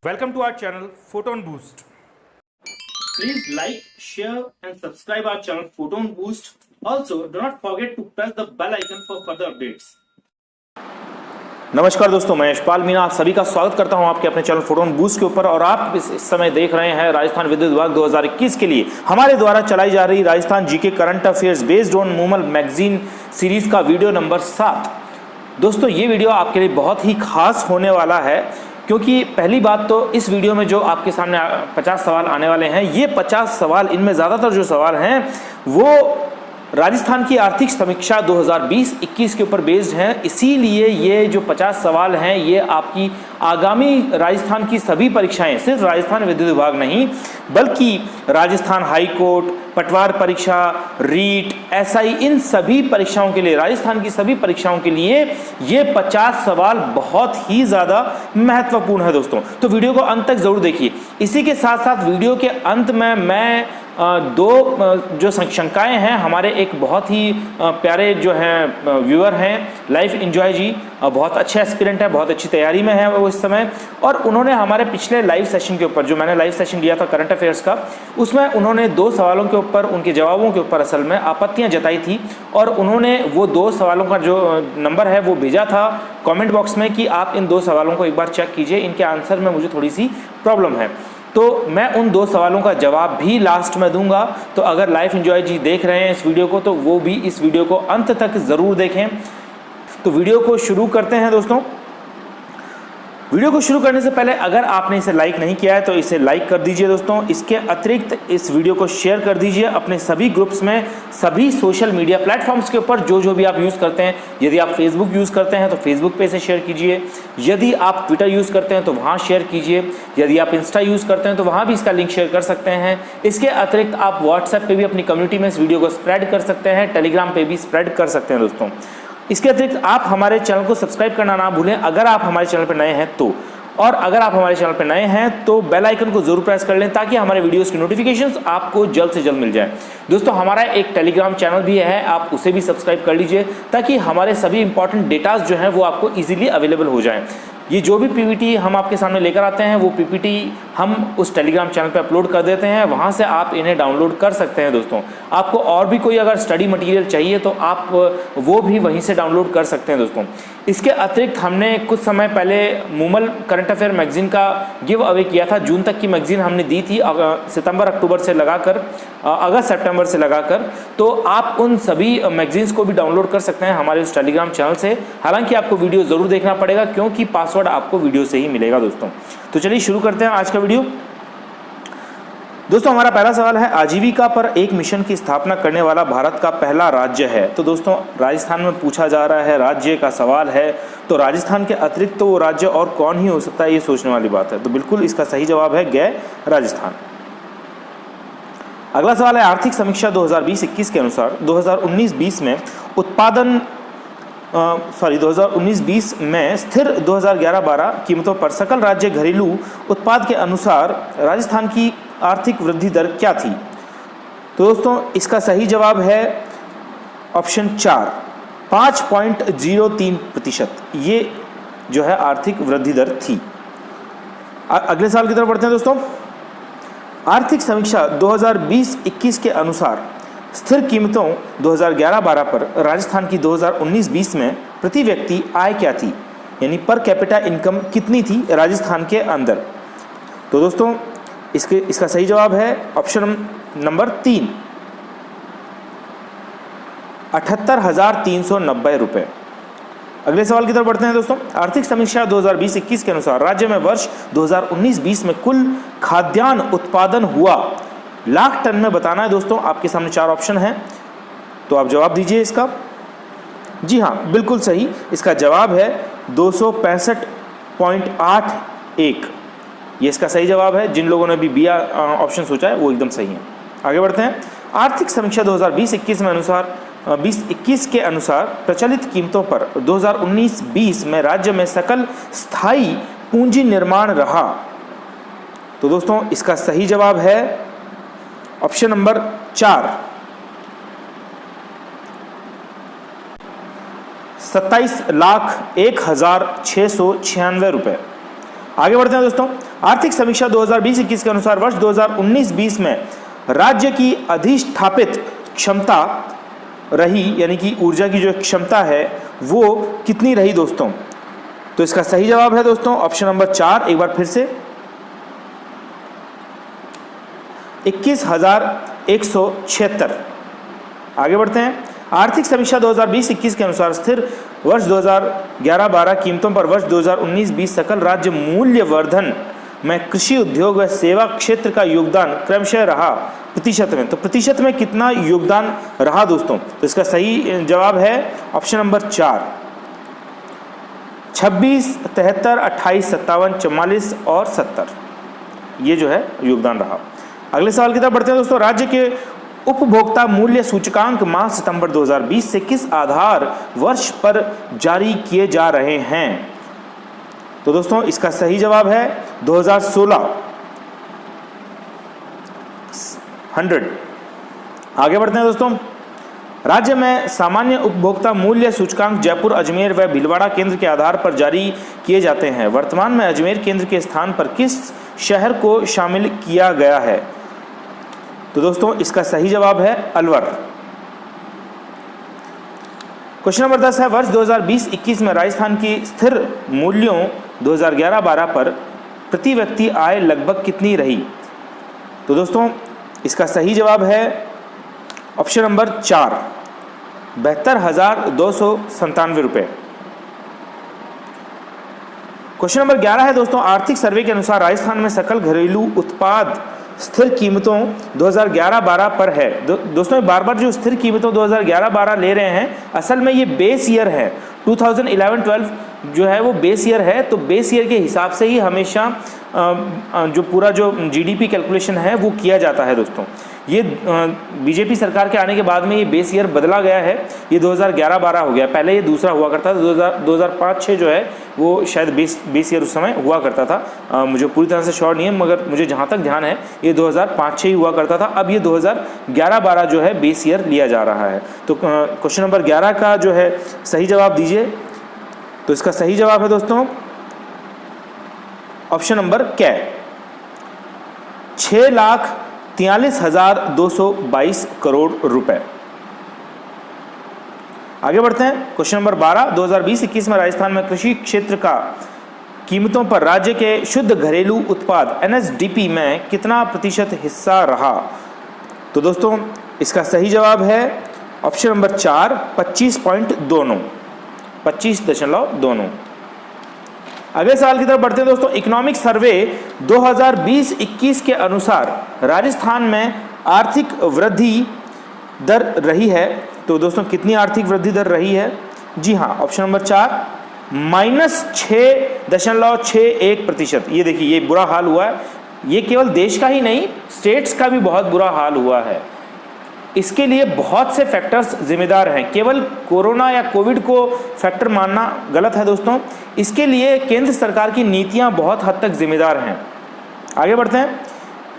Welcome to our channel Photon Boost. Please like, share and subscribe our channel Photon Boost. Also, do not forget to press the bell icon for further updates. नमस्कार दोस्तों, मैं यशपाल मीना आप सभी का स्वागत करता हूं आपके अपने चैनल फोटोन बूस्ट के ऊपर। और आप इस समय देख रहे हैं राजस्थान विद्युत विभाग 2021 के लिए हमारे द्वारा चलाई जा रही Rajasthan GK current affairs based on Moomal magazine series का वीडियो नंबर 7। दोस्तों, ये वीडियो आपके लिए बहुत ही खास होने वाला है, क्योंकि पहली बात तो इस वीडियो में जो आपके सामने 50 सवाल आने वाले हैं, ये 50 सवाल, इनमें ज़्यादातर जो सवाल हैं वो राजस्थान की आर्थिक समीक्षा 2020-21 के ऊपर बेस्ड हैं। इसीलिए ये जो 50 सवाल हैं ये आपकी आगामी राजस्थान की सभी परीक्षाएं, सिर्फ राजस्थान विद्युत विभाग नहीं बल्कि राजस्थान हाई कोर्ट, पटवार परीक्षा, रीट, एसआई, इन सभी परीक्षाओं के लिए, राजस्थान की सभी परीक्षाओं के लिए ये 50 सवाल बहुत ही ज़्यादा महत्वपूर्ण है दोस्तों। तो वीडियो को अंत तक ज़रूर देखिए। इसी के साथ साथ वीडियो के अंत में मैं दो जो शंकाएं हैं, हमारे एक बहुत ही प्यारे जो हैं व्यूअर हैं लाइफ एंजॉय जी, बहुत अच्छे एस्पिरेंट है, बहुत अच्छी तैयारी में है वो इस समय, और उन्होंने हमारे पिछले लाइव सेशन के ऊपर, जो मैंने लाइव सेशन लिया था करंट अफेयर्स का, उसमें उन्होंने 2 सवालों के ऊपर, उनके जवाबों के ऊपर असल में आपत्तियां जताई थी, और उन्होंने वो 2 सवालों का जो नंबर है वो भेजा था कमेंट बॉक्स में कि आप इन 2 सवालों को एक बार चेक कीजिए, इनके आंसर में मुझे थोड़ी सी प्रॉब्लम है। तो मैं उन 2 सवालों का जवाब भी लास्ट में दूंगा। तो अगर लाइफ एंजॉय जी देख रहे हैं इस वीडियो को, तो वो भी इस वीडियो को अंत तक ज़रूर देखें। तो वीडियो को शुरू करते हैं दोस्तों। वीडियो को शुरू करने से पहले अगर आपने इसे लाइक नहीं किया है तो इसे लाइक कर दीजिए दोस्तों। इसके अतिरिक्त इस वीडियो को शेयर कर दीजिए अपने सभी ग्रुप्स में, सभी सोशल मीडिया प्लेटफॉर्म्स के ऊपर जो भी आप यूज़ करते हैं। यदि आप फेसबुक यूज़ करते हैं तो फेसबुक पे इसे शेयर कीजिए, यदि आप ट्विटर यूज़ करते हैं तो वहाँ शेयर कीजिए, यदि आप इंस्टा यूज़ करते हैं तो वहाँ भी इसका लिंक शेयर कर सकते हैं। इसके अतिरिक्त आप व्हाट्सएप पर भी अपनी कम्युनिटी में इस वीडियो को स्प्रेड कर सकते हैं, टेलीग्राम पर भी स्प्रेड कर सकते हैं दोस्तों। इसके अतिरिक्त आप हमारे चैनल को सब्सक्राइब करना ना भूलें अगर आप हमारे चैनल पर नए हैं तो, और अगर आप हमारे चैनल पर नए हैं तो बेल आइकन को जरूर प्रेस कर लें ताकि हमारे वीडियोस की नोटिफिकेशंस आपको जल्द से जल्द मिल जाए। दोस्तों, हमारा एक टेलीग्राम चैनल भी है, आप उसे भी सब्सक्राइब कर लीजिए ताकि हमारे सभी इंपॉर्टेंट डेटाज जो हैं वो आपको इजीली अवेलेबल हो जाएं। ये जो भी पीपीटी हम आपके सामने लेकर आते हैं वो पीपीटी हम उस टेलीग्राम चैनल पे अपलोड कर देते हैं, वहाँ से आप इन्हें डाउनलोड कर सकते हैं दोस्तों। आपको और भी कोई अगर स्टडी मटेरियल चाहिए तो आप वो भी वहीं से डाउनलोड कर सकते हैं दोस्तों। इसके अतिरिक्त हमने कुछ समय पहले मूमल करंट अफेयर मैगजीन का गिव अवे किया था। जून तक की मैगजीन हमने दी थी, सितंबर अक्टूबर से लगाकर अगस्त सितंबर से लगाकर। तो आप उन सभी मैगजीन्स को भी डाउनलोड कर सकते हैं हमारे उस टेलीग्राम चैनल से। हालांकि आपको वीडियो ज़रूर देखना पड़ेगा क्योंकि पासवर्ड आपको वीडियो से ही मिलेगा दोस्तों। तो चलिए शुरू करते हैं आज का वीडियो। दोस्तों, हमारा पहला सवाल है, आजीविका पर एक मिशन की स्थापना करने वाला भारत का पहला राज्य है। तो दोस्तों, राजस्थान में पूछा जा रहा है, राज्य का सवाल है, तो राजस्थान के अतिरिक्त तो वो राज्य और कौन ही हो सकता है, ये सोचने वाली बात है। तो बिल्कुल इसका सही जवाब है गए राजस्थान। अगला सवाल है, आर्थिक समीक्षा 2020-21 के अनुसार 2019-20 में 2019-20 में स्थिर 2011-12 कीमतों पर सकल राज्य घरेलू उत्पाद के अनुसार राजस्थान की आर्थिक वृद्धि दर क्या थी? तो दोस्तों, इसका सही जवाब है ऑप्शन 4, 5.03%। ये जो है आर्थिक वृद्धि दर थी। अगले सवाल की तरफ बढ़ते हैं दोस्तों। आर्थिक समीक्षा 2020-21 के अनुसार स्थिर कीमतों 2011-12 पर राजस्थान की 2019-20 में प्रति व्यक्ति आय क्या थी, यानी पर कैपिटा इनकम कितनी थी राजस्थान के अंदर? तो दोस्तों, इसका सही जवाब है ऑप्शन नंबर 3, 78,390 रुपये। अगले सवाल की तरफ बढ़ते हैं दोस्तों। आर्थिक समीक्षा 2020-21 के अनुसार राज्य में वर्ष 2019-20 में कुल खाद्यान्न उत्पादन हुआ लाख टन में बताना है दोस्तों। आपके सामने 4 ऑप्शन हैं, तो आप जवाब दीजिए इसका। जी हाँ, बिल्कुल सही। इसका जवाब है 265.81। ये इसका सही जवाब है। जिन लोगों ने भी बी ऑप्शन सोचा है वो एकदम सही है। आगे बढ़ते हैं। आर्थिक समीक्षा 2020-21 में अनुसार 2021 के अनुसार प्रचलित कीमतों पर 2019-20 में राज्य में सकल स्थायी पूंजी निर्माण रहा। तो दोस्तों, इसका सही जवाब है ऑप्शन नंबर 4, 27,01,696 रुपये। आगे बढ़ते हैं दोस्तों। आर्थिक समीक्षा 2020-21 के अनुसार वर्ष 2019-20 में राज्य की अधिष्ठापित क्षमता रही, यानी कि ऊर्जा की जो क्षमता है वो कितनी रही दोस्तों? तो इसका सही जवाब है दोस्तों ऑप्शन नंबर 4, एक बार फिर से 21,176। आगे बढ़ते हैं। आर्थिक समीक्षा 2020-21 के अनुसार स्थिर वर्ष 2011-12 कीमतों पर वर्ष 2019-20 सकल राज्य मूल्य वर्धन में कृषि उद्योग व सेवा क्षेत्र का योगदान क्रमशः रहा प्रतिशत में। तो प्रतिशत में कितना योगदान रहा दोस्तों? तो इसका सही जवाब है ऑप्शन नंबर 4, 26, 73, 28, 57, 44 और 70, ये जो है योगदान रहा। अगले सवाल की तरफ बढ़ते हैं दोस्तों। राज्य के उपभोक्ता मूल्य सूचकांक माह सितंबर 2020 से किस आधार वर्ष पर जारी किए जा रहे हैं? तो दोस्तों इसका सही जवाब है 2016, 100। आगे बढ़ते हैं दोस्तों। राज्य में सामान्य उपभोक्ता मूल्य सूचकांक जयपुर, अजमेर व भीलवाड़ा केंद्र के आधार पर जारी किए जाते हैं। वर्तमान में अजमेर केंद्र के स्थान पर किस शहर को शामिल किया गया है? तो दोस्तों इसका सही जवाब है अलवर। क्वेश्चन नंबर 10 है वर्ष 2020-21 में राजस्थान की स्थिर मूल्यों 2011-12 पर प्रति व्यक्ति आय लगभग कितनी रही? तो दोस्तों इसका सही जवाब है ऑप्शन नंबर 4, 72,297 रुपये। क्वेश्चन नंबर 11 है दोस्तों। आर्थिक सर्वे के अनुसार राजस्थान में सकल घरेलू उत्पाद स्थिर कीमतों 2011-12 पर है। दोस्तों बार बार जो स्थिर कीमतों 2011-12 ले रहे हैं, असल में ये बेस ईयर है। 2011-12 जो है वो बेस ईयर है, तो बेस ईयर के हिसाब से ही हमेशा जो पूरा जो जीडीपी कैलकुलेशन है वो किया जाता है दोस्तों। ये बीजेपी सरकार के आने के बाद में ये बेस ईयर बदला गया है, ये 2011-12 हो गया। पहले ये दूसरा हुआ करता था, 2005-6 जो है वो शायद बेस ईयर उस समय हुआ करता था। मुझे पूरी तरह से श्योर नहीं है, मगर मुझे जहाँ तक ध्यान है ये 2005-6 ही हुआ करता था। अब ये 2011-12 जो है बेस ईयर लिया जा रहा है। तो क्वेश्चन नंबर 11 का जो है सही जवाब दीजिए। तो इसका सही जवाब है दोस्तों ऑप्शन नंबर क्या? 6,43,222 करोड़ रुपए। आगे बढ़ते हैं। क्वेश्चन नंबर 12, 2020-21 में राजस्थान में कृषि क्षेत्र का कीमतों पर राज्य के शुद्ध घरेलू उत्पाद एनएसडीपी में कितना प्रतिशत हिस्सा रहा? तो दोस्तों इसका सही जवाब है ऑप्शन नंबर 4, 25.29, 25.29। अगले सवाल की तरफ बढ़ते हैं दोस्तों। इकोनॉमिक सर्वे 2020-21 के अनुसार राजस्थान में आर्थिक वृद्धि दर रही है। तो दोस्तों कितनी आर्थिक वृद्धि दर रही है? जी हाँ, ऑप्शन नंबर 4, -6.61%। ये देखिए ये बुरा हाल हुआ है। ये केवल देश का ही नहीं, स्टेट्स का भी बहुत बुरा हाल हुआ है। इसके लिए बहुत से फैक्टर्स जिम्मेदार हैं। केवल कोरोना या कोविड को फैक्टर मानना गलत है दोस्तों। इसके लिए केंद्र सरकार की नीतियां बहुत हद तक जिम्मेदार हैं। आगे बढ़ते हैं।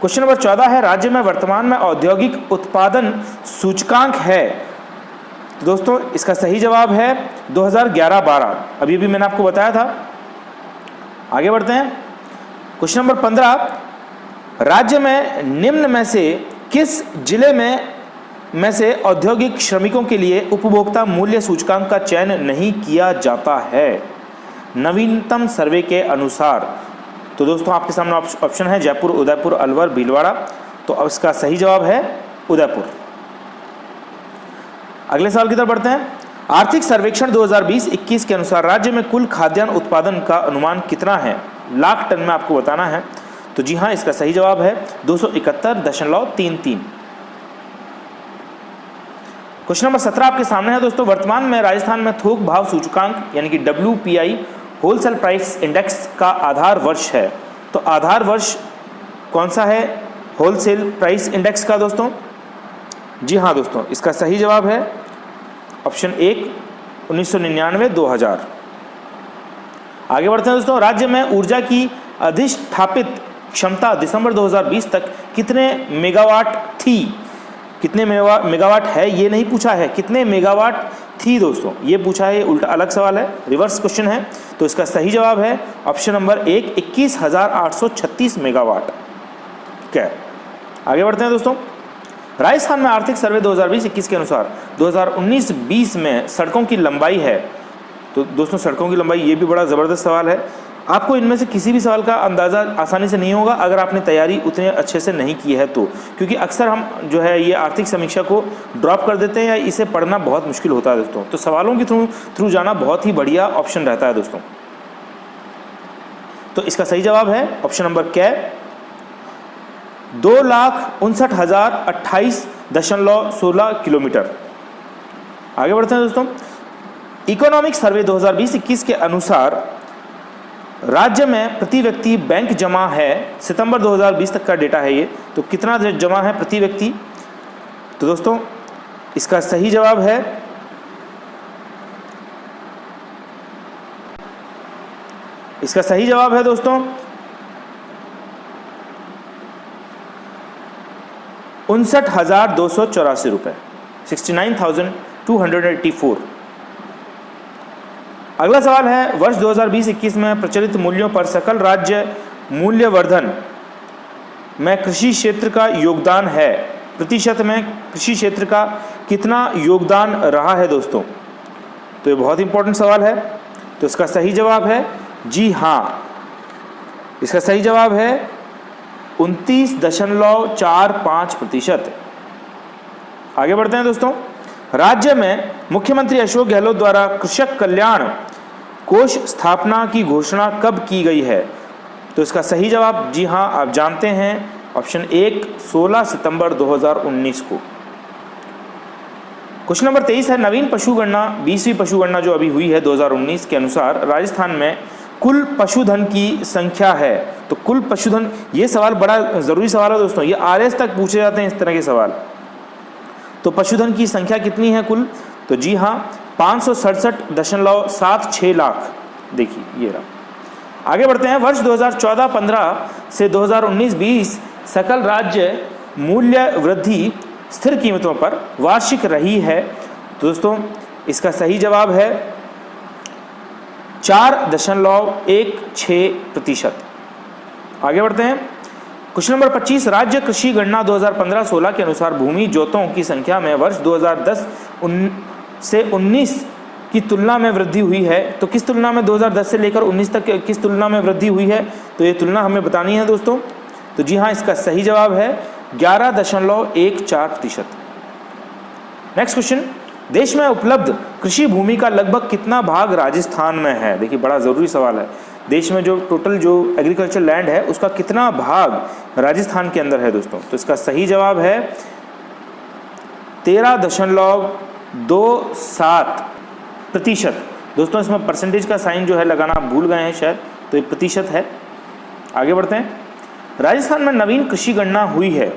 क्वेश्चन नंबर 14 है राज्य में वर्तमान में औद्योगिक उत्पादन सूचकांक है। तो दोस्तों इसका सही जवाब है 2011-12, अभी भी मैंने आपको बताया था। आगे बढ़ते हैं। क्वेश्चन नंबर 15, राज्य में निम्न में से किस जिले में से औद्योगिक श्रमिकों के लिए उपभोक्ता मूल्य सूचकांक का चयन नहीं किया जाता है नवीनतम सर्वे के अनुसार? तो दोस्तों आपके सामने ऑप्शन है जयपुर, उदयपुर, अलवर, भीलवाड़ा। तो अब इसका सही जवाब है उदयपुर। अगले सवाल की तरफ बढ़ते हैं। आर्थिक सर्वेक्षण 2020-21 के अनुसार राज्य में कुल खाद्यान्न उत्पादन का अनुमान कितना है? लाख टन में आपको बताना है। तो जी हाँ, इसका सही जवाब है 271.33। क्वेश्चन नंबर 17 आपके सामने है दोस्तों। वर्तमान में राजस्थान में थोक भाव सूचकांक यानी कि WPI होलसेल प्राइस इंडेक्स का आधार वर्ष है। तो आधार वर्ष कौन सा है होलसेल प्राइस इंडेक्स का दोस्तों? जी हाँ दोस्तों, इसका सही जवाब है ऑप्शन 1, 1999-2000। आगे बढ़ते हैं दोस्तों। राज्य में ऊर्जा की अधिष्ठापित क्षमता दिसंबर 2020 तक कितने मेगावाट थी? कितने मेगावाट है ये नहीं पूछा है, कितने मेगावाट थी दोस्तों, ये पूछा है, उल्टा अलग सवाल है, रिवर्स क्वेश्चन है। तो इसका सही जवाब है ऑप्शन नंबर 1, 21,836 मेगावाट। क्या आगे बढ़ते हैं दोस्तों। राजस्थान में आर्थिक सर्वे 2020-21 के अनुसार 2019-20 में सड़कों की लंबाई है। तो दोस्तों सड़कों की लंबाई, ये भी बड़ा ज़बरदस्त सवाल है। आपको इनमें से किसी भी सवाल का अंदाज़ा आसानी से नहीं होगा अगर आपने तैयारी उतने अच्छे से नहीं की है तो, क्योंकि अक्सर हम जो है ये आर्थिक समीक्षा को ड्रॉप कर देते हैं या इसे पढ़ना बहुत मुश्किल होता है दोस्तों। तो सवालों के थ्रू जाना बहुत ही बढ़िया ऑप्शन रहता है दोस्तों। तो इसका सही जवाब है ऑप्शन नंबर क्या, 2,59,028.16 किलोमीटर। आगे बढ़ते हैं दोस्तों। इकोनॉमिक सर्वे 2020-21 के अनुसार राज्य में प्रति व्यक्ति बैंक जमा है, सितंबर 2020 तक का डेटा है ये, तो कितना जमा है प्रति व्यक्ति। तो दोस्तों इसका सही जवाब है दोस्तों 59,284 रुपये, 69,284। अगला सवाल है, वर्ष 2020-21 में प्रचलित मूल्यों पर सकल राज्य मूल्यवर्धन में कृषि क्षेत्र का योगदान है, प्रतिशत में कृषि क्षेत्र का कितना योगदान रहा है दोस्तों। तो ये बहुत इंपॉर्टेंट सवाल है। तो इसका सही जवाब है जी हाँ, इसका सही जवाब है 29.45%। आगे बढ़ते हैं दोस्तों। राज्य में मुख्यमंत्री अशोक गहलोत द्वारा कृषक कल्याण कोष स्थापना की घोषणा कब की गई है। तो इसका सही जवाब जी हाँ आप जानते हैं, ऑप्शन 1, 16 सितंबर 2019 को। क्वेश्चन नंबर 23 है, नवीन पशुगणना 20वीं पशुगणना जो अभी हुई है 2019 के अनुसार राजस्थान में कुल पशुधन की संख्या है। तो कुल पशुधन, ये सवाल बड़ा ज़रूरी सवाल है दोस्तों, ये आरएस तक पूछे जाते हैं इस तरह के सवाल। तो पशुधन की संख्या कितनी है कुल, तो जी हाँ 567.76 लाख। देखिए ये रहा। आगे बढ़ते हैं। वर्ष 2014-15 से 2019-20 सकल राज्य मूल्य वृद्धि स्थिर कीमतों पर वार्षिक रही है। तो दोस्तों इसका सही जवाब है 4.16%। आगे बढ़ते हैं। क्वेश्चन नंबर 25, राज्य कृषि गणना 2015-16 के अनुसार भूमि जोतों की संख्या में वर्ष 2010 से 19 की तुलना में वृद्धि हुई है। तो किस तुलना में, 2010 से लेकर 19 तक किस तुलना में वृद्धि हुई है, तो ये तुलना हमें बतानी है दोस्तों। तो जी हाँ इसका सही जवाब है 11.14%। नेक्स्ट क्वेश्चन, देश में उपलब्ध कृषि भूमि का लगभग कितना भाग राजस्थान में है। देखिए बड़ा ज़रूरी सवाल है। देश में जो टोटल जो एग्रीकल्चर लैंड है उसका कितना भाग राजस्थान के अंदर है दोस्तों। तो इसका सही जवाब है 13.27%। दोस्तों इसमें परसेंटेज का साइन जो है लगाना भूल गए हैं शायद, तो ये प्रतिशत है। आगे बढ़ते हैं। राजस्थान में नवीन कृषि गणना हुई है।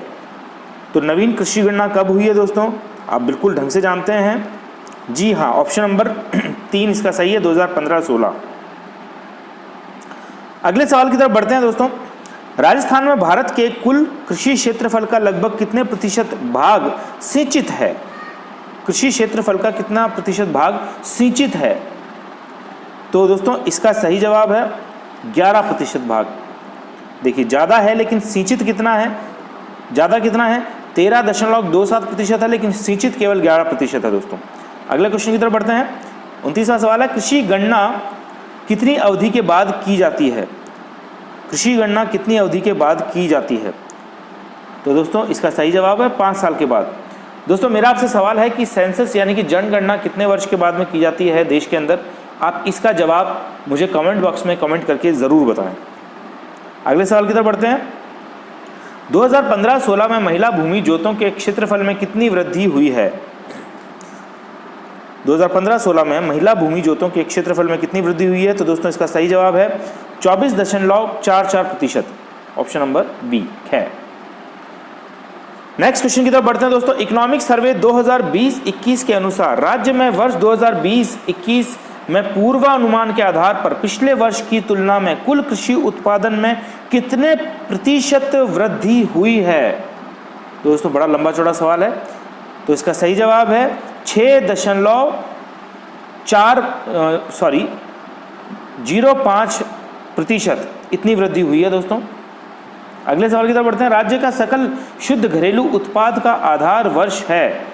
तो नवीन कृषि गणना कब हुई है दोस्तों, आप बिल्कुल ढंग से जानते हैं। जी हाँ ऑप्शन नंबर 3 इसका सही है, 2015-16। अगले सवाल की तरफ बढ़ते हैं दोस्तों। राजस्थान में भारत के कुल कृषि क्षेत्रफल का लगभग कितने प्रतिशत भाग सिंचित है। कृषि क्षेत्रफल का कितना प्रतिशत भाग सिंचित है। तो दोस्तों इसका सही जवाब है 11% भाग। देखिए ज़्यादा है लेकिन सिंचित कितना है, ज़्यादा कितना है 13.27% है, लेकिन सिंचित केवल 11% है दोस्तों। अगले क्वेश्चन की तरफ बढ़ते हैं। 29वां सवाल है, कृषि गणना कितनी अवधि के बाद की जाती है। कृषि गणना कितनी अवधि के बाद की जाती है। तो दोस्तों इसका सही जवाब है 5 साल के बाद। दोस्तों मेरा आपसे सवाल है कि सेंसस यानी कि जनगणना कितने वर्ष के बाद में की जाती है देश के अंदर। आप इसका जवाब मुझे कमेंट बॉक्स में कमेंट करके ज़रूर बताएं। अगले सवाल की तरफ बढ़ते हैं। 2015-16 में महिला भूमि जोतों के क्षेत्रफल में कितनी वृद्धि हुई है। 2015-16 में महिला भूमि जोतों के क्षेत्रफल में कितनी वृद्धि हुई है। तो दोस्तों इसका सही जवाब है 24.44%, ऑप्शन नंबर बी है। नेक्स्ट क्वेश्चन की तरफ बढ़ते हैं दोस्तों। इकोनॉमिक सर्वे 2020-21 के अनुसार राज्य में वर्ष 2020-21 में पूर्वानुमान के आधार पर पिछले वर्ष की तुलना में कुल कृषि उत्पादन में कितने प्रतिशत वृद्धि हुई है। दोस्तों बड़ा लंबा चौड़ा सवाल है। तो इसका सही जवाब है 0.5% इतनी वृद्धि हुई है दोस्तों। अगले सवाल की तरफ बढ़ते हैं। राज्य का सकल शुद्ध घरेलू उत्पाद का आधार वर्ष है।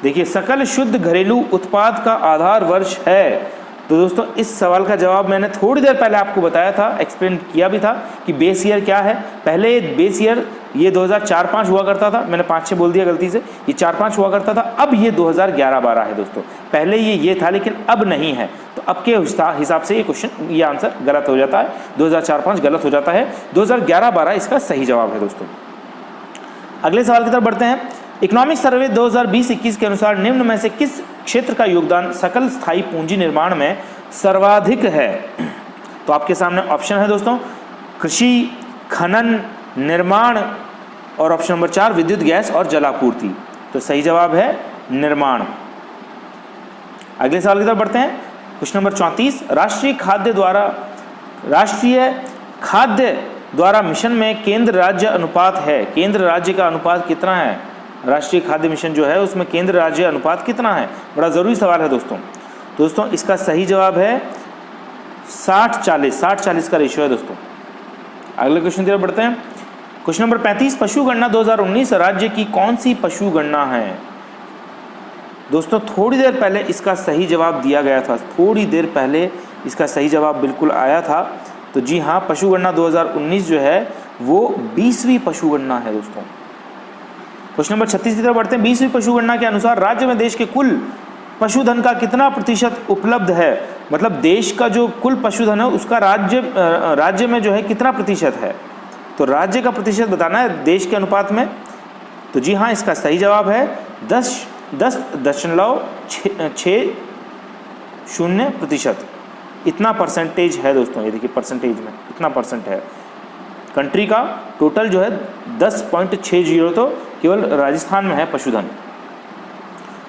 देखिए, सकल शुद्ध घरेलू उत्पाद का आधार वर्ष है। तो दोस्तों इस सवाल का जवाब मैंने थोड़ी देर पहले आपको बताया था, एक्सप्लेन किया भी था कि बेस ईयर क्या है। पहले बेस ईयर ये 2004-05 हुआ करता था, मैंने 5-6 बोल दिया गलती से, ये 4-5 हुआ करता था। अब ये 2011-12 है दोस्तों। पहले ये था लेकिन अब नहीं है, तो अब के हिसाब से ये क्वेश्चन, ये आंसर गलत हो जाता है। 2004-05 गलत हो जाता है, 2011-12 इसका सही जवाब है दोस्तों। अगले सवाल की तरफ बढ़ते हैं। इकोनॉमिक सर्वे 2020-21 के अनुसार निम्न में से किस क्षेत्र का योगदान सकल स्थायी पूंजी निर्माण में सर्वाधिक है? तो आपके सामने ऑप्शन है दोस्तों, कृषि, खनन, निर्माण और ऑप्शन नंबर 4 विद्युत, गैस और जलापूर्ति। तो सही जवाब है निर्माण। अगले सवाल की तरफ बढ़ते हैं। क्वेश्चन नंबर 34, राष्ट्रीय खाद्य द्वारा मिशन में केंद्र राज्य अनुपात है। केंद्र राज्य का अनुपात कितना है? राष्ट्रीय खाद्य मिशन जो है उसमें केंद्र राज्य अनुपात कितना है? बड़ा ज़रूरी सवाल है दोस्तों इसका सही जवाब है 60-40 का रेशियो है दोस्तों। अगले क्वेश्चन की तरफ बढ़ते हैं। क्वेश्चन नंबर 35, पशु गणना 2019 राज्य की कौन सी पशु गणना है? दोस्तों थोड़ी देर पहले इसका सही जवाब दिया गया था, थोड़ी देर पहले इसका सही जवाब बिल्कुल आया था। तो जी हाँ, पशु गणना 2019 जो है वो 20वीं पशु गणना है दोस्तों। क्वेश्चन नंबर 36 की तरफ बढ़ते हैं। 20वीं पशु गणना के अनुसार राज्य में देश के कुल पशुधन का कितना प्रतिशत उपलब्ध है? मतलब देश का जो कुल पशुधन है उसका राज्य में जो है कितना प्रतिशत है? तो राज्य का प्रतिशत बताना है देश के अनुपात में। तो जी हाँ, इसका सही जवाब है 10.60%। इतना परसेंटेज है दोस्तों। ये देखिए परसेंटेज में इतना परसेंट है। कंट्री का टोटल जो है 10.60 तो केवल राजस्थान में है पशुधन।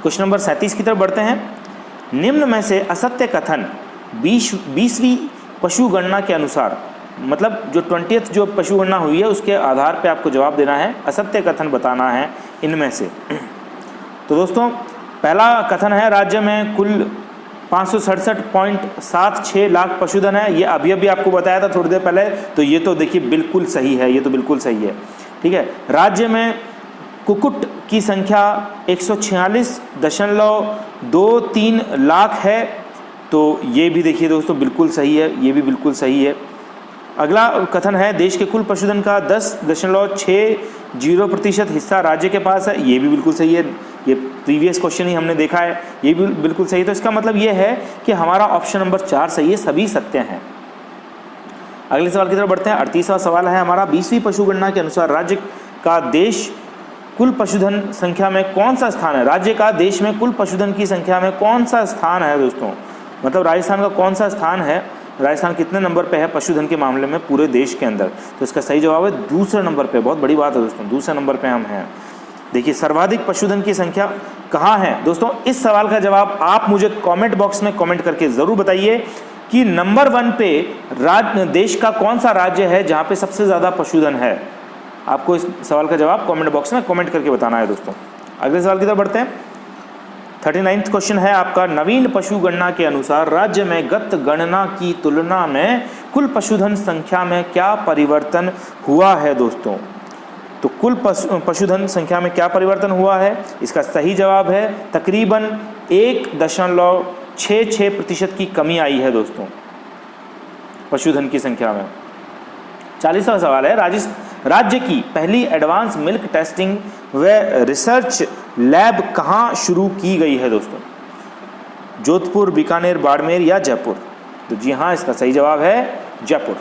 क्वेश्चन नंबर 37 की तरफ बढ़ते हैं। निम्न में से असत्य कथन 20वीं पशु गणना के अनुसार, मतलब जो 20th जो पशु गणना हुई है उसके आधार पे आपको जवाब देना है, असत्य कथन बताना है इनमें से। तो दोस्तों पहला कथन है राज्य में कुल 567.76 लाख पशुधन है। ये अभी आपको बताया था थोड़ी देर पहले, तो ये तो देखिए बिल्कुल सही है, ये तो बिल्कुल सही है। ठीक है, राज्य में कुक्कुट की संख्या 146.23 लाख है। तो ये भी देखिए दोस्तों बिल्कुल सही है, ये भी बिल्कुल सही है। अगला कथन है देश के कुल पशुधन का 10.60% हिस्सा राज्य के पास है। ये भी बिल्कुल सही है, ये प्रीवियस क्वेश्चन ही हमने देखा है, ये भी बिल्कुल सही। तो इसका मतलब ये है कि हमारा ऑप्शन नंबर 4 सही है, सभी सत्य हैं। अगले सवाल की तरफ बढ़ते हैं। 38वां सवाल है हमारा, 20वीं पशु गणना के अनुसार राज्य का देश कुल पशुधन संख्या में कौन सा स्थान है? राज्य का देश में कुल पशुधन की संख्या में कौन सा स्थान है दोस्तों? मतलब राजस्थान का कौन सा स्थान है, राजस्थान कितने नंबर पे है पशुधन के मामले में पूरे देश के अंदर? तो इसका सही जवाब है दूसरे नंबर पे। बहुत बड़ी बात है दोस्तों, दूसरे नंबर पे हम हैं। देखिए सर्वाधिक पशुधन की संख्या कहाँ है दोस्तों? इस सवाल का जवाब आप मुझे कमेंट बॉक्स में कमेंट करके ज़रूर बताइए कि नंबर 1 पे देश का कौन सा राज्य है जहाँ पे सबसे ज़्यादा पशुधन है। आपको इस सवाल का जवाब कमेंट बॉक्स में कमेंट करके बताना है दोस्तों। अगले सवाल की तरफ बढ़ते हैं। 39वां क्वेश्चन है आपका, नवीन पशु गणना के अनुसार राज्य में गत गणना की तुलना में कुल पशुधन संख्या में क्या परिवर्तन हुआ है दोस्तों? तो कुल पशुधन संख्या में क्या परिवर्तन हुआ है? इसका सही जवाब है तकरीबन 1.66% की कमी आई है दोस्तों पशुधन की संख्या में। 40वां सवाल है, राज्य की पहली एडवांस मिल्क टेस्टिंग व रिसर्च लैब कहाँ शुरू की गई है दोस्तों? जोधपुर, बीकानेर, बाड़मेर या जयपुर? तो जी हाँ, इसका सही जवाब है जयपुर।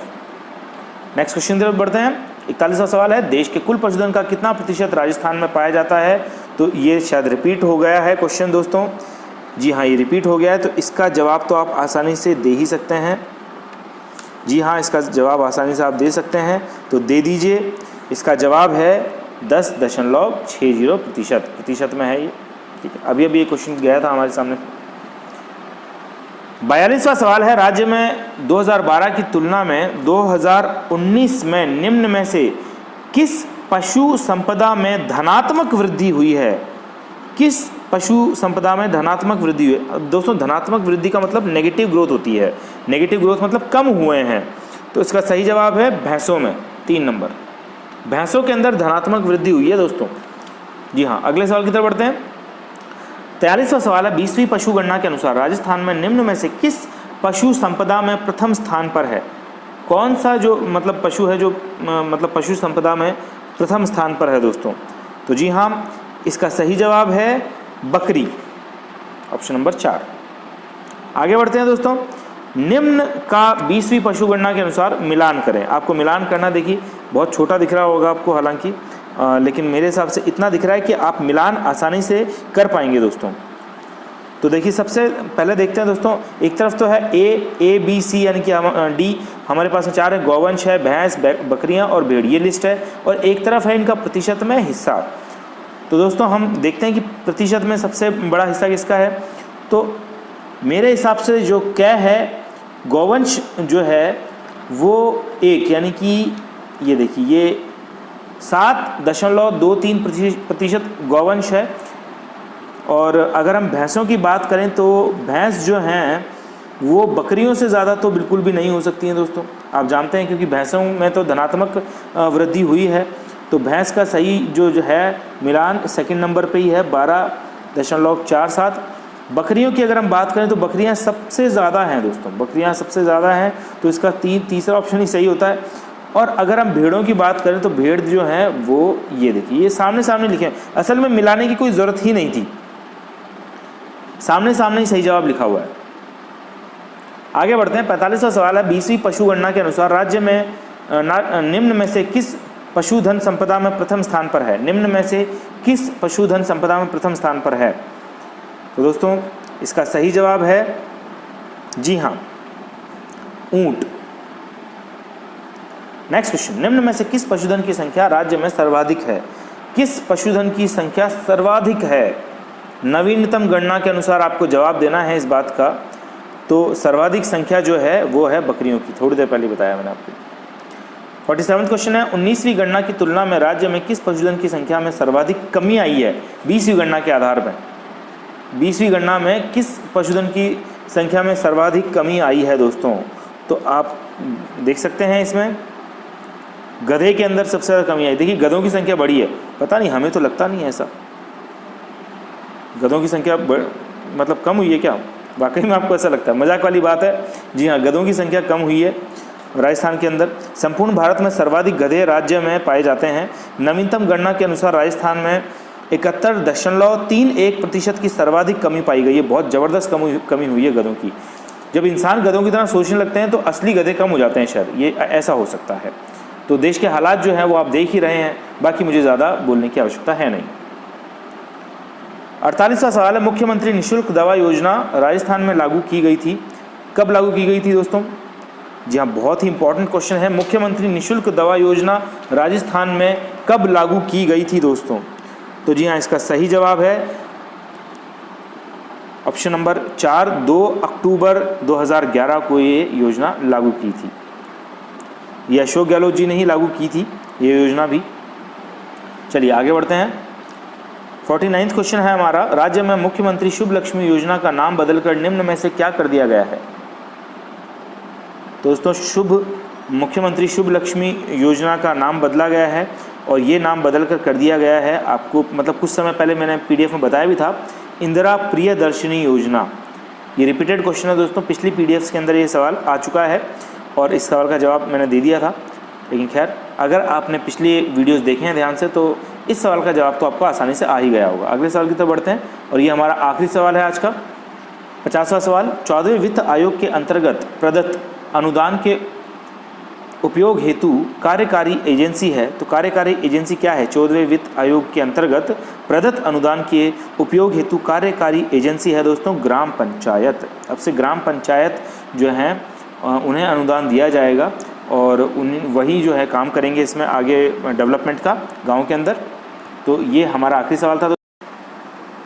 नेक्स्ट क्वेश्चन की तरफ बढ़ते हैं। 41वां सवाल है, देश के कुल पशुधन का कितना प्रतिशत राजस्थान में पाया जाता है? तो ये शायद रिपीट हो गया है क्वेश्चन दोस्तों। जी हाँ, ये रिपीट हो गया है, तो इसका जवाब तो आप आसानी से दे ही सकते हैं। जी हाँ, इसका जवाब आसानी से आप दे सकते हैं, तो दे दीजिए। इसका जवाब है 10.60% प्रतिशत में है ये। ठीक है, अभी ये क्वेश्चन गया था हमारे सामने। 42वां सवाल है, राज्य में 2012 की तुलना में 2019 में निम्न में से किस पशु संपदा में धनात्मक वृद्धि हुई है? किस पशु संपदा में धनात्मक वृद्धि हुई? दोस्तों धनात्मक वृद्धि का मतलब नेगेटिव ग्रोथ होती है, नेगेटिव ग्रोथ मतलब कम हुए हैं। तो इसका सही जवाब है भैंसों में, 3 नंबर, भैंसों के अंदर धनात्मक वृद्धि हुई है दोस्तों। जी हाँ, अगले सवाल की तरफ बढ़ते हैं। 43वां सवाल है, 20वीं पशु गणना के अनुसार राजस्थान में निम्न में से किस पशु संपदा में प्रथम स्थान पर है? कौन सा जो मतलब पशु है जो मतलब पशु संपदा में प्रथम स्थान पर है दोस्तों? तो जी हाँ, इसका सही जवाब है बकरी, ऑप्शन नंबर 4। आगे बढ़ते हैं दोस्तों। निम्न का 20वीं पशु गणना के अनुसार मिलान करें। आपको मिलान करना, देखिए बहुत छोटा दिख रहा होगा आपको हालांकि, लेकिन मेरे हिसाब से इतना दिख रहा है कि आप मिलान आसानी से कर पाएंगे दोस्तों। तो देखिए सबसे पहले देखते हैं दोस्तों, एक तरफ तो है ए बी सी यानी कि डी, हमारे पास में 4 है, गौवंश है, भैंस, बकरियां और भेड़, ये लिस्ट है। और एक तरफ है इनका प्रतिशत में हिस्सा। तो दोस्तों हम देखते हैं कि प्रतिशत में सबसे बड़ा हिस्सा किसका है। तो मेरे हिसाब से जो कै है, गौवंश जो है वो 1 यानी कि ये देखिए ये 7.23% गौवंश है। और अगर हम भैंसों की बात करें तो भैंस जो हैं वो बकरियों से ज़्यादा तो बिल्कुल भी नहीं हो सकती हैं दोस्तों, आप जानते हैं, क्योंकि भैंसों में तो धनात्मक वृद्धि हुई है। तो भैंस का सही जो है मिलान सेकंड नंबर पे ही है, 12.47। बकरियों की अगर हम बात करें तो बकरियां सबसे ज़्यादा हैं दोस्तों, बकरियां सबसे ज़्यादा हैं, तो इसका तीसरा ऑप्शन ही सही होता है। और अगर हम भेड़ों की बात करें तो भेड़ जो है वो ये देखिए ये सामने सामने लिखे हैं, असल में मिलाने की कोई ज़रूरत ही नहीं थी, सामने सामने ही सही जवाब लिखा हुआ है। आगे बढ़ते हैं। 45वां सवाल है, 20वीं पशु गणना के अनुसार राज्य में निम्न में से किस पशुधन संपदा में प्रथम स्थान पर है? निम्न में से किस पशुधन संपदा में प्रथम स्थान पर है? तो दोस्तों इसका सही जवाब है जी हाँ, ऊंट। नेक्स्ट क्वेश्चन, निम्न में से किस पशुधन की संख्या राज्य में सर्वाधिक है? किस पशुधन की संख्या सर्वाधिक है? नवीनतम गणना के अनुसार आपको जवाब देना है इस बात का। तो सर्वाधिक संख्या जो है वो है बकरियों की, थोड़ी देर पहले बताया मैंने आपको। 47वां क्वेश्चन है, 19वीं गणना की तुलना में राज्य में किस पशुधन की संख्या में सर्वाधिक कमी आई है? 20वीं गणना के आधार पर 20वीं गणना में किस पशुधन की संख्या में सर्वाधिक कमी आई है दोस्तों? तो आप देख सकते हैं इसमें गधे के अंदर सबसे ज़्यादा कमी आई। देखिए गधों की संख्या बढ़ी है, पता नहीं, हमें तो लगता नहीं है ऐसा। गधों की संख्या मतलब कम हुई है क्या? वाकई में आपको ऐसा लगता है? मजाक वाली बात है। जी हाँ, गधों की संख्या कम हुई है राजस्थान के अंदर। संपूर्ण भारत में सर्वाधिक गधे राज्य में पाए जाते हैं। नवीनतम गणना के अनुसार राजस्थान में 71.31% की सर्वाधिक कमी पाई गई है। बहुत ज़बरदस्त कमी हुई है गधों की। जब इंसान गधों की तरह सोचने लगते हैं तो असली गधे कम हो जाते हैं, शायद ये ऐसा हो सकता है। तो देश के हालात जो हैं वो आप देख ही रहे हैं, बाकी मुझे ज़्यादा बोलने की आवश्यकता है नहीं। 48वां सवाल है, मुख्यमंत्री निःशुल्क दवा योजना राजस्थान में लागू की गई थी। कब लागू की गई थी दोस्तों? जी हाँ, बहुत ही इंपॉर्टेंट क्वेश्चन है। मुख्यमंत्री निःशुल्क दवा योजना राजस्थान में कब लागू की गई थी दोस्तों? तो जी हाँ, इसका सही जवाब है ऑप्शन नंबर 4, 2 अक्टूबर 2011 को ये योजना लागू की थी। ये अशोक गहलोत जी ने ही लागू की थी ये योजना भी। चलिए आगे बढ़ते हैं। 49वां क्वेश्चन है हमारा, राज्य में मुख्यमंत्री शुभ लक्ष्मी योजना का नाम बदलकर निम्न में से क्या कर दिया गया है? दोस्तों मुख्यमंत्री शुभ लक्ष्मी योजना का नाम बदला गया है और ये नाम बदलकर कर दिया गया है, आपको मतलब कुछ समय पहले मैंने पीडीएफ में बताया भी था, इंदिरा प्रियदर्शिनी योजना। ये रिपीटेड क्वेश्चन है दोस्तों, पिछली पीडीएफ के अंदर ये सवाल आ चुका है और इस सवाल का जवाब मैंने दे दिया था। लेकिन खैर, अगर आपने पिछली वीडियोस देखे हैं ध्यान से तो इस सवाल का जवाब तो आपको आसानी से आ ही गया होगा। अगले सवाल की तरफ बढ़ते हैं और ये हमारा आखिरी सवाल है आज का, 50वां सवाल। 14वें वित्त आयोग के अंतर्गत प्रदत्त अनुदान के उपयोग हेतु कार्यकारी एजेंसी है, तो कार्यकारी एजेंसी क्या है? 14वें वित्त आयोग के अंतर्गत प्रदत्त अनुदान के उपयोग हेतु कार्यकारी एजेंसी है दोस्तों ग्राम पंचायत। अब से ग्राम पंचायत जो हैं उन्हें अनुदान दिया जाएगा और वही जो है काम करेंगे इसमें आगे डेवलपमेंट का गांव के अंदर। तो ये हमारा आखिरी सवाल था।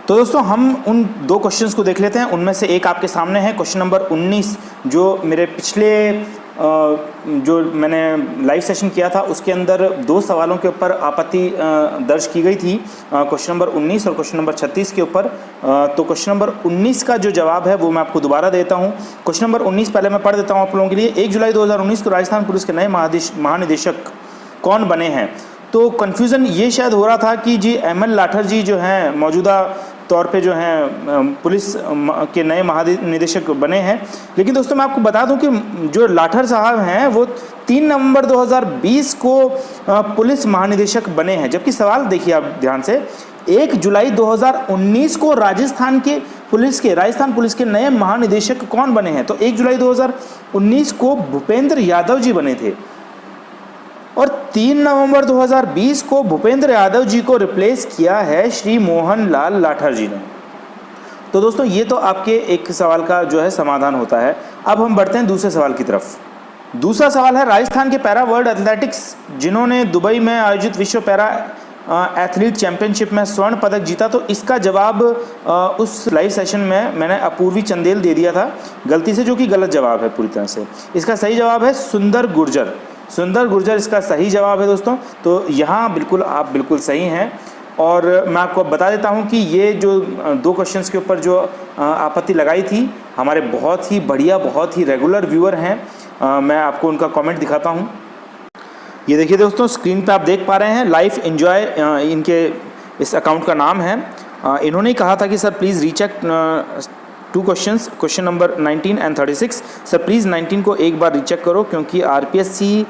तो दोस्तों हम उन 2 क्वेश्चंस को देख लेते हैं। उनमें से एक आपके सामने है क्वेश्चन नंबर 19, जो मेरे पिछले जो मैंने लाइव सेशन किया था उसके अंदर 2 सवालों के ऊपर आपत्ति दर्ज की गई थी, क्वेश्चन नंबर 19 और क्वेश्चन नंबर 36 के ऊपर। तो क्वेश्चन नंबर 19 का जो जवाब है वो मैं आपको दोबारा देता हूँ। क्वेश्चन नंबर 19 पहले मैं पढ़ देता हूँ आप लोगों के लिए। 1 जुलाई 2019 को राजस्थान पुलिस के नए महानिदेशक कौन बने हैं? तो कन्फ्यूज़न ये शायद हो रहा था कि जी ML लाठर जी जो हैं मौजूदा तौर पे जो हैं पुलिस के नए महानिदेशक बने हैं, लेकिन दोस्तों मैं आपको बता दूं कि जो लाठर साहब हैं वो 3 नवंबर 2020 को पुलिस महानिदेशक बने हैं। जबकि सवाल देखिए आप ध्यान से, 1 जुलाई 2019 को राजस्थान पुलिस के नए महानिदेशक कौन बने हैं? तो 1 जुलाई 2019 को भूपेंद्र यादव जी बने थे और 3 नवंबर 2020 को भूपेंद्र यादव जी को रिप्लेस किया है श्री मोहन लाल लाठर जी ने। तो दोस्तों ये तो आपके एक सवाल का जो है समाधान होता है। अब हम बढ़ते हैं दूसरे सवाल की तरफ। दूसरा सवाल है, राजस्थान के पैरा वर्ल्ड एथलेटिक्स जिन्होंने दुबई में आयोजित विश्व पैरा एथलीट चैंपियनशिप में स्वर्ण पदक जीता, तो इसका जवाब उस लाइव सेशन में मैंने अपूर्वी चंदेल दे दिया था गलती से, जो कि गलत जवाब है पूरी तरह से। इसका सही जवाब है सुंदर गुर्जर। सुंदर गुर्जर इसका सही जवाब है दोस्तों। तो यहाँ बिल्कुल आप बिल्कुल सही हैं। और मैं आपको बता देता हूँ कि ये जो 2 क्वेश्चंस के ऊपर जो आपत्ति लगाई थी, हमारे बहुत ही बढ़िया, बहुत ही रेगुलर व्यूअर हैं। मैं आपको उनका कमेंट दिखाता हूँ। ये देखिए दोस्तों, स्क्रीन पे आप देख पा रहे हैं, लाइफ एंजॉय इनके इस अकाउंट का नाम है। इन्होंने कहा था कि sir please recheck 2 questions, question number 19 and 36। Sir please 19 को एक बार रीचेक करो, क्योंकि RPSC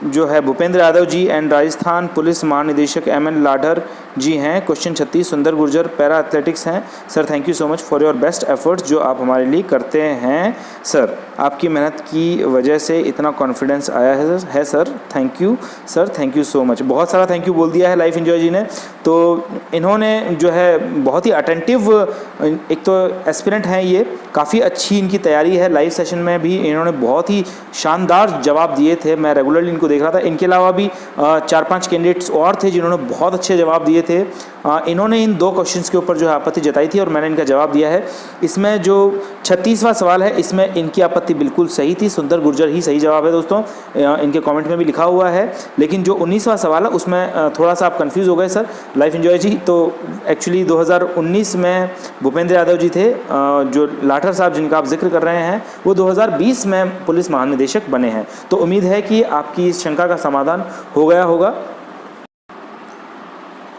जो है भूपेंद्र यादव जी एंड राजस्थान पुलिस महानिदेशक ML लाठर जी हैं। क्वेश्चन 36 सुंदर गुर्जर पैरा एथलेटिक्स हैं। Sir thank you so much for your best efforts जो आप हमारे लिए करते हैं। सर आपकी मेहनत की वजह से इतना कॉन्फिडेंस आया है sir. Thank you sir, thank you so much. बहुत सारा थैंक यू बोल दिया है लाइफ एंजॉय जी ने। तो इन्होंने जो है बहुत ही अटेंटिव, एक तो एस्पिरेंट हैं ये, काफ़ी अच्छी इनकी तैयारी है। लाइव सेशन में भी इन्होंने बहुत ही शानदार जवाब दिए थे, मैं रेगुलरली इनको देख रहा था। इनके अलावा भी 4-5 कैंडिडेट्स और थे जिन्होंने बहुत अच्छे जवाब दिए थे। इन्होंने इन 2 क्वेश्चंस के ऊपर जो है आपत्ति जताई थी और मैंने इनका जवाब दिया है। इसमें जो 36वां सवाल है इसमें इनकी आपत्ति बिल्कुल सही थी, सुंदर गुर्जर ही सही जवाब है दोस्तों। इनके कमेंट में भी लिखा हुआ है। लेकिन जो 19वां सवाल है उसमें थोड़ा सा आप कंफ्यूज हो गए सर लाइफ एंजॉय जी। तो एक्चुअली 2019 में भूपेंद्र यादव जी थे, जो लाठर साहब जिनका आप जिक्र कर रहे हैं वो 2020 में पुलिस महानिदेशक बने हैं। तो उम्मीद है कि आपकी इस शंका का समाधान हो गया होगा।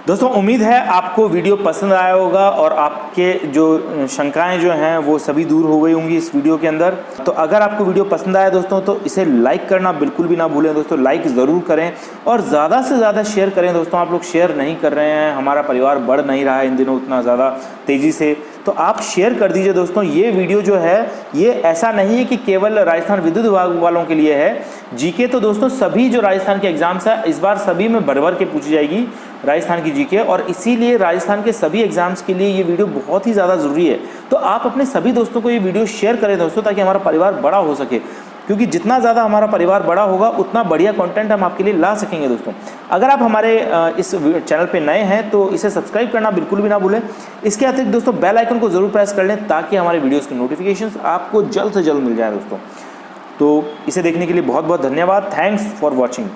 दोस्तों उम्मीद है आपको वीडियो पसंद आया होगा और आपके जो शंकाएं जो हैं वो सभी दूर हो गई होंगी इस वीडियो के अंदर। तो अगर आपको वीडियो पसंद आया दोस्तों तो इसे लाइक करना बिल्कुल भी ना भूलें दोस्तों। लाइक ज़रूर करें और ज़्यादा से ज़्यादा शेयर करें दोस्तों। आप लोग शेयर नहीं कर रहे हैं, हमारा परिवार बढ़ नहीं रहा है इन दिनों उतना ज़्यादा तेज़ी से, तो आप शेयर कर दीजिए दोस्तों। ये वीडियो जो है ये ऐसा नहीं है कि केवल राजस्थान विद्युत विभाग वालों के लिए है। जीके तो दोस्तों सभी जो राजस्थान के एग्जाम्स है इस बार सभी में भर भर के पूछी जाएगी राजस्थान की जीके, और इसीलिए राजस्थान के सभी एग्जाम्स के लिए ये वीडियो बहुत ही ज़्यादा ज़रूरी है। तो आप अपने सभी दोस्तों को ये वीडियो शेयर करें दोस्तों, ताकि हमारा परिवार बड़ा हो सके, क्योंकि जितना ज़्यादा हमारा परिवार बड़ा होगा उतना बढ़िया कंटेंट हम आपके लिए ला सकेंगे दोस्तों। अगर आप हमारे इस चैनल पे नए हैं तो इसे सब्सक्राइब करना बिल्कुल भी ना भूलें। इसके अतिरिक्त दोस्तों बेल आइकन को ज़रूर प्रेस कर लें, ताकि हमारे वीडियोज़ की नोटिफिकेशंस आपको जल्द से जल्द मिल जाए दोस्तों। तो इसे देखने के लिए बहुत बहुत धन्यवाद। Thanks for watching.